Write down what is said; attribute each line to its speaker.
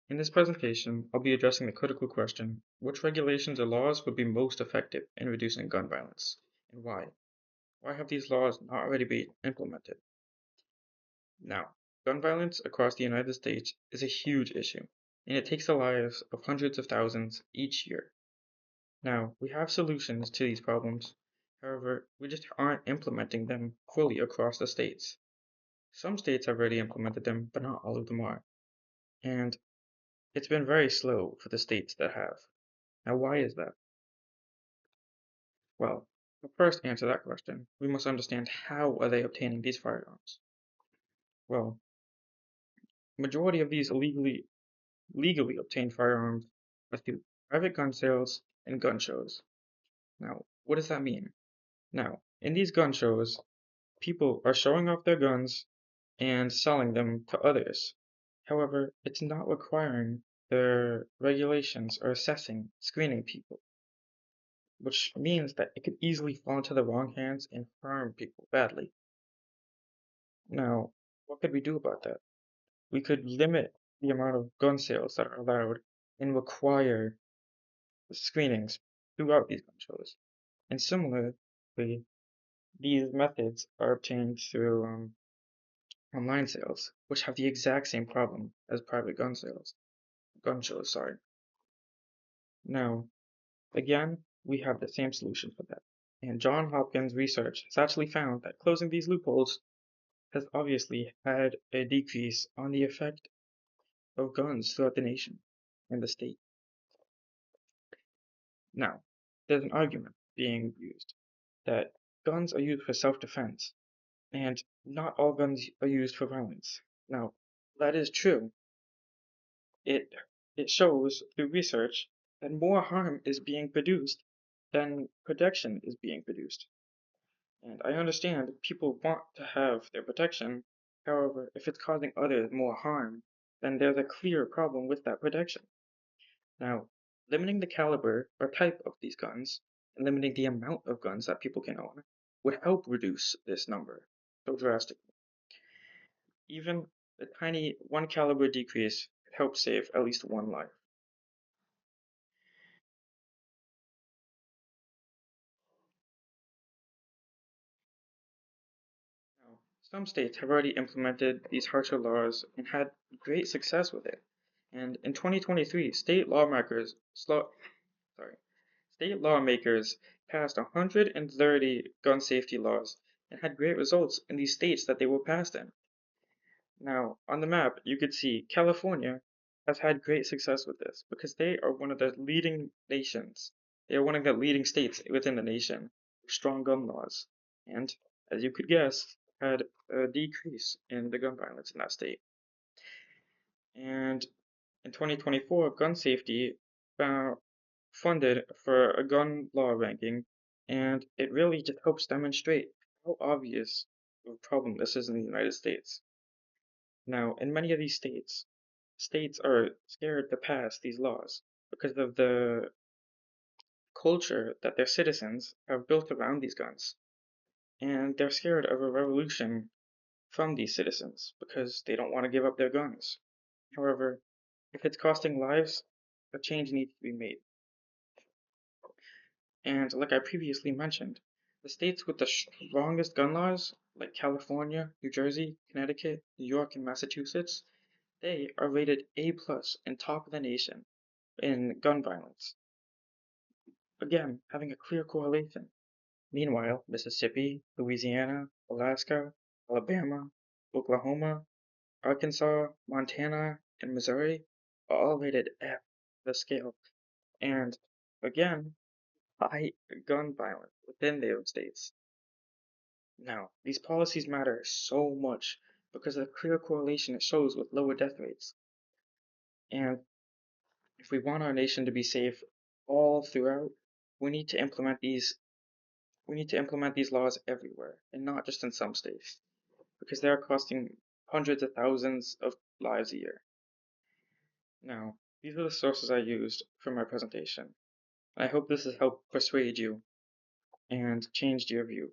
Speaker 1: In this presentation, I'll be addressing the critical question, which regulations or laws would be most effective in reducing gun violence, and why? Why have these laws not already been implemented? Now, gun violence across the United States is a huge issue, and it takes the lives of hundreds of thousands each year. Now, we have solutions to these problems, however, we just aren't implementing them fully across the states. Some states have already implemented them, but not all of them are. And it's been very slow for the states that have. Now, why is that? Well, to first answer that question, we must understand how are they obtaining these firearms. Well, majority of these legally obtained firearms are through private gun sales and gun shows. Now, what does that mean? Now, in these gun shows, people are showing off their guns and selling them to others. However, it's not requiring their regulations or assessing, screening people, which means that it could easily fall into the wrong hands and harm people badly. Now, what could we do about that? We could limit the amount of gun sales that are allowed and require screenings throughout these gun shows. And similarly, these methods are obtained through online sales, which have the exact same problem as private gun shows, sorry. Now, again, we have the same solution for that. And John Hopkins research has actually found that closing these loopholes has obviously had a decrease on the effect of guns throughout the nation and the state. Now, there's an argument being used that guns are used for self-defense, and not all guns are used for violence. Now, that is true. It it shows through research that more harm is being produced than protection is being produced. And I understand people want to have their protection. However, if it's causing others more harm, then there's a clear problem with that protection. Now, limiting the caliber or type of these guns and limiting the amount of guns that people can own would help reduce this number so drastically. Even a tiny one caliber decrease could help save at least one life. Now, some states have already implemented these harsher laws and had great success with it. And in 2023, state lawmakers passed 130 gun safety laws and had great results in these states that they were passed in. Now, on the map, you could see California has had great success with this because they are one of the leading nations. They are one of the leading states within the nation with strong gun laws. And, as you could guess, had a decrease in the gun violence in that state. And in 2024, gun safety funded for a gun law ranking, and it really just helps demonstrate how obvious of a problem this is in the United States. Now, in many of these states, states are scared to pass these laws because of the culture that their citizens have built around these guns. And they're scared of a revolution from these citizens because they don't want to give up their guns. However, if it's costing lives, a change needs to be made. And like I previously mentioned, the states with the strongest gun laws, like California, New Jersey, Connecticut, New York, and Massachusetts, they are rated A plus and top of the nation in gun violence. Again, having a clear correlation. Meanwhile, Mississippi, Louisiana, Alaska, Alabama, Oklahoma, Arkansas, Montana, and Missouri are all rated F the scale. And again, high gun violence within those states. Now, these policies matter so much because of the clear correlation it shows with lower death rates. And if we want our nation to be safe all throughout, we need to implement these laws everywhere and not just in some states because they are costing hundreds of thousands of lives a year. Now, these are the sources I used for my presentation. I hope this has helped persuade you and changed your view.